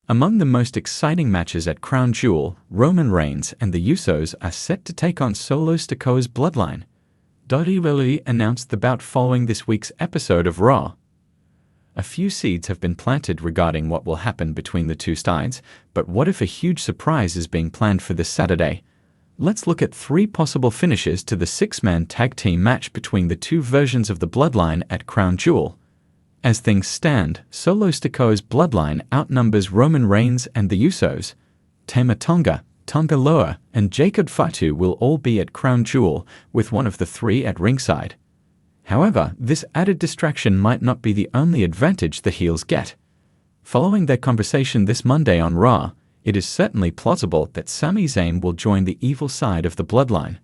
Among the most exciting matches at Crown Jewel, Roman Reigns and the Usos are set to take on Solo Sikoa's bloodline. WWE announced the bout following this week's episode of Raw. A few seeds have been planted regarding what will happen between the two sides, but what if a huge surprise is being planned for this Saturday? Let's look at 3 possible finishes to the 6-man tag team match between the two versions of the bloodline at Crown Jewel. As things stand, Solo Sikoa's bloodline outnumbers Roman Reigns and the Usos. Tama Tonga, Tonga Loa, and Jacob Fatu will all be at Crown Jewel, with one of the 3 at ringside. However, this added distraction might not be the only advantage the heels get. Following their conversation this Monday on Raw, it is certainly plausible that Sami Zayn will join the evil side of the bloodline.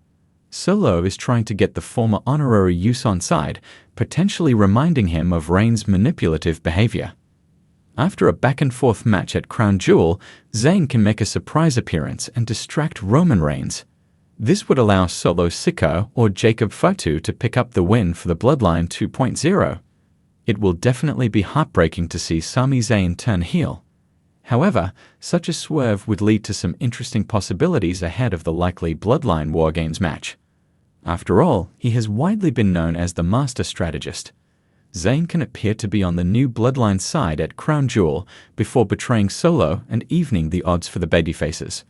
Solo is trying to get the former honorary Uso on side, potentially reminding him of Reigns' manipulative behavior. After a back-and-forth match at Crown Jewel, Zayn can make a surprise appearance and distract Roman Reigns. This would allow Solo Sikoa or Jacob Fatu to pick up the win for the Bloodline 2.0. It will definitely be heartbreaking to see Sami Zayn turn heel. However, such a swerve would lead to some interesting possibilities ahead of the likely Bloodline War Games match. After all, he has widely been known as the master strategist. Zayn can appear to be on the new Bloodline side at Crown Jewel before betraying Solo and evening the odds for the babyfaces.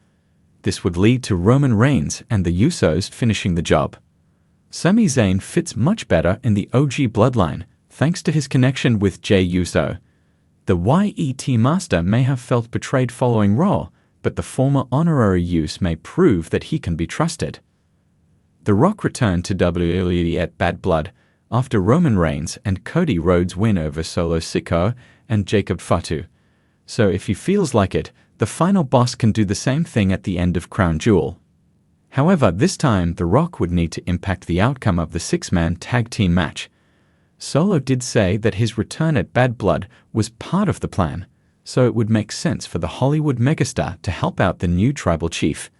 This would lead to Roman Reigns and the Usos finishing the job. Sami Zayn fits much better in the OG Bloodline, thanks to his connection with Jey Uso. The YET Master may have felt betrayed following Raw, but the former honorary Uso may prove that he can be trusted. The Rock returned to WWE at Bad Blood after Roman Reigns and Cody Rhodes' win over Solo Sikoa and Jacob Fatu. So if he feels like it, the final boss can do the same thing at the end of Crown Jewel. However, this time The Rock would need to impact the outcome of the 6-man tag team match. Solo did say that his return at Bad Blood was part of the plan, so it would make sense for the Hollywood megastar to help out the new tribal chief.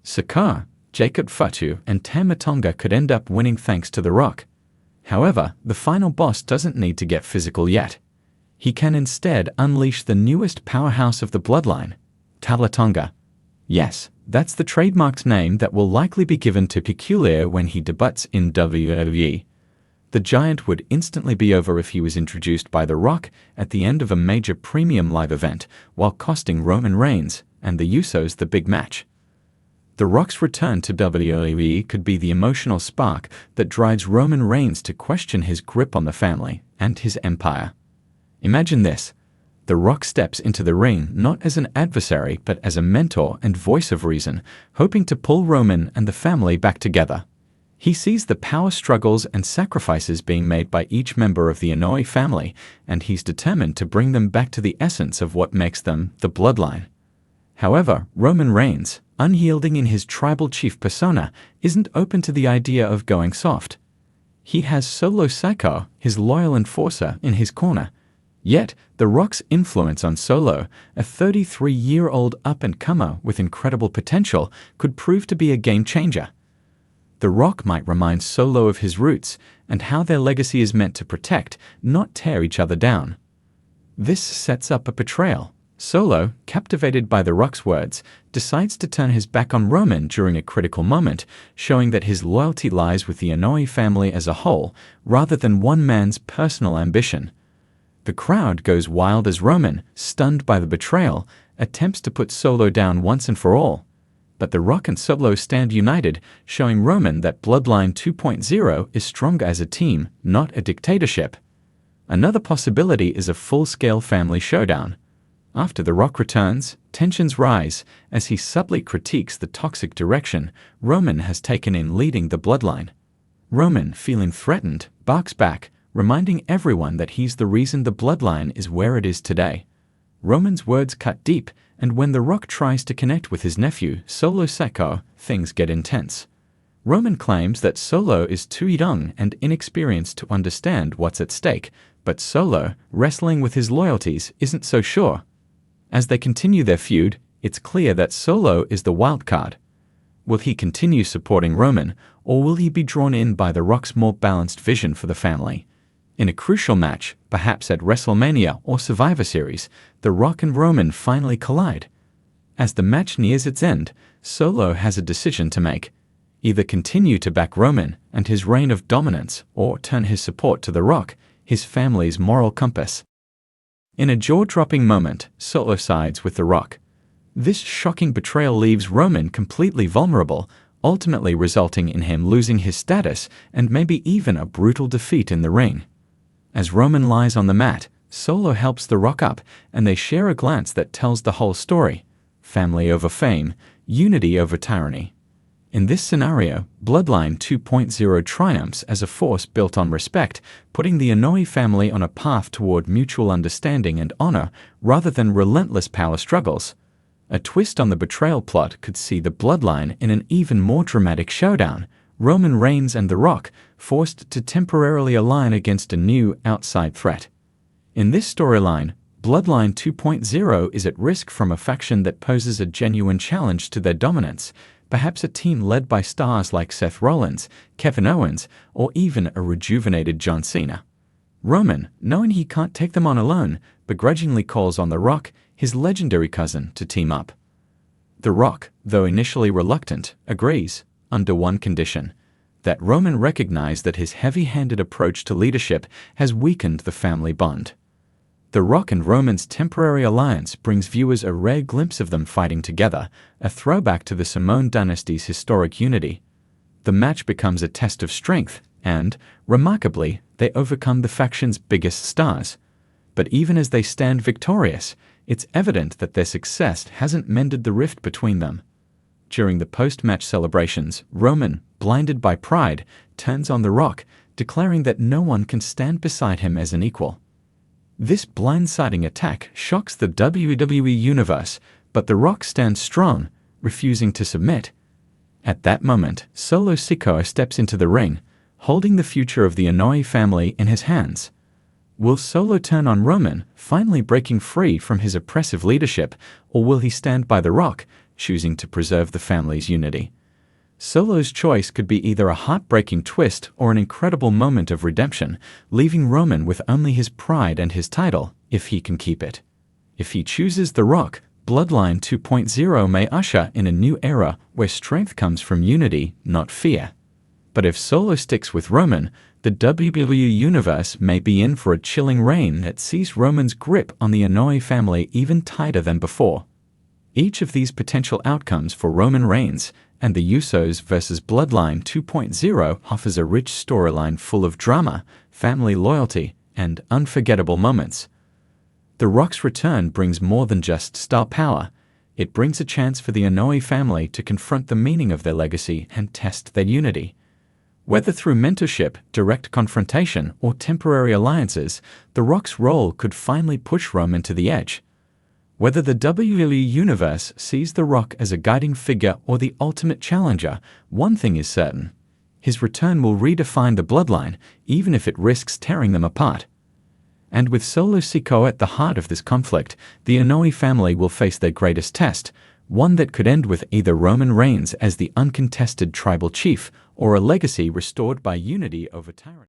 Sikoa, Jacob Fatu, and Tama Tonga could end up winning thanks to The Rock. However, the final boss doesn't need to get physical yet. He can instead unleash the newest powerhouse of the bloodline, Tama Tonga. Yes, that's the trademarked name that will likely be given to Peculiar when he debuts in WWE. The giant would instantly be over if he was introduced by The Rock at the end of a major premium live event, while costing Roman Reigns and the Usos the big match. The Rock's return to WWE could be the emotional spark that drives Roman Reigns to question his grip on the family and his empire. Imagine this. The Rock steps into the ring not as an adversary but as a mentor and voice of reason, hoping to pull Roman and the family back together. He sees the power struggles and sacrifices being made by each member of the Inoue family, and he's determined to bring them back to the essence of what makes them the bloodline. However, Roman Reigns, unyielding in his tribal chief persona, isn't open to the idea of going soft. He has Solo Sikoa, his loyal enforcer, in his corner. Yet, The Rock's influence on Solo, a 33-year-old up-and-comer with incredible potential, could prove to be a game-changer. The Rock might remind Solo of his roots and how their legacy is meant to protect, not tear each other down. This sets up a betrayal. Solo, captivated by The Rock's words, decides to turn his back on Roman during a critical moment, showing that his loyalty lies with the Inoue family as a whole, rather than one man's personal ambition. The crowd goes wild as Roman, stunned by the betrayal, attempts to put Solo down once and for all. But The Rock and Solo stand united, showing Roman that Bloodline 2.0 is stronger as a team, not a dictatorship. Another possibility is a full-scale family showdown. After The Rock returns, tensions rise as he subtly critiques the toxic direction Roman has taken in leading the bloodline. Roman, feeling threatened, barks back, reminding everyone that he's the reason the bloodline is where it is today. Roman's words cut deep, and when The Rock tries to connect with his nephew, Solo Sikoa, things get intense. Roman claims that Solo is too young and inexperienced to understand what's at stake, but Solo, wrestling with his loyalties, isn't so sure. As they continue their feud, it's clear that Solo is the wild card. Will he continue supporting Roman, or will he be drawn in by The Rock's more balanced vision for the family? In a crucial match, perhaps at WrestleMania or Survivor Series, The Rock and Roman finally collide. As the match nears its end, Solo has a decision to make. Either continue to back Roman and his reign of dominance, or turn his support to The Rock, his family's moral compass. In a jaw-dropping moment, Solo sides with The Rock. This shocking betrayal leaves Roman completely vulnerable, ultimately resulting in him losing his status and maybe even a brutal defeat in the ring. As Roman lies on the mat, Solo helps The Rock up, and they share a glance that tells the whole story. Family over fame, unity over tyranny. In this scenario, Bloodline 2.0 triumphs as a force built on respect, putting the Inoue family on a path toward mutual understanding and honor rather than relentless power struggles. A twist on the betrayal plot could see the Bloodline in an even more dramatic showdown, Roman Reigns and The Rock forced to temporarily align against a new outside threat. In this storyline, Bloodline 2.0 is at risk from a faction that poses a genuine challenge to their dominance, perhaps a team led by stars like Seth Rollins, Kevin Owens, or even a rejuvenated John Cena. Roman, knowing he can't take them on alone, begrudgingly calls on The Rock, his legendary cousin, to team up. The Rock, though initially reluctant, agrees, under one condition: that Roman recognize that his heavy-handed approach to leadership has weakened the family bond. The Rock and Roman's temporary alliance brings viewers a rare glimpse of them fighting together, a throwback to the Samoan dynasty's historic unity. The match becomes a test of strength, and, remarkably, they overcome the faction's biggest stars. But even as they stand victorious, it's evident that their success hasn't mended the rift between them. During the post-match celebrations, Roman, blinded by pride, turns on The Rock, declaring that no one can stand beside him as an equal. This blindsiding attack shocks the WWE Universe, but The Rock stands strong, refusing to submit. At that moment, Solo Sikoa steps into the ring, holding the future of the Inoue family in his hands. Will Solo turn on Roman, finally breaking free from his oppressive leadership, or will he stand by The Rock, choosing to preserve the family's unity? Solo's choice could be either a heartbreaking twist or an incredible moment of redemption, leaving Roman with only his pride and his title, if he can keep it. If he chooses The Rock, Bloodline 2.0 may usher in a new era where strength comes from unity, not fear. But if Solo sticks with Roman, the WWE Universe may be in for a chilling reign that sees Roman's grip on the Inoue family even tighter than before. Each of these potential outcomes for Roman Reigns and the Usos versus Bloodline 2.0 offers a rich storyline full of drama, family loyalty, and unforgettable moments. The Rock's return brings more than just star power. It brings a chance for the Inoue family to confront the meaning of their legacy and test their unity. Whether through mentorship, direct confrontation, or temporary alliances, The Rock's role could finally push Roman to the edge. Whether the WWE Universe sees The Rock as a guiding figure or the ultimate challenger, one thing is certain: his return will redefine the Bloodline, even if it risks tearing them apart. And with Solo Sikoa at the heart of this conflict, the Inoue family will face their greatest test, one that could end with either Roman Reigns as the uncontested tribal chief or a legacy restored by unity over tyranny.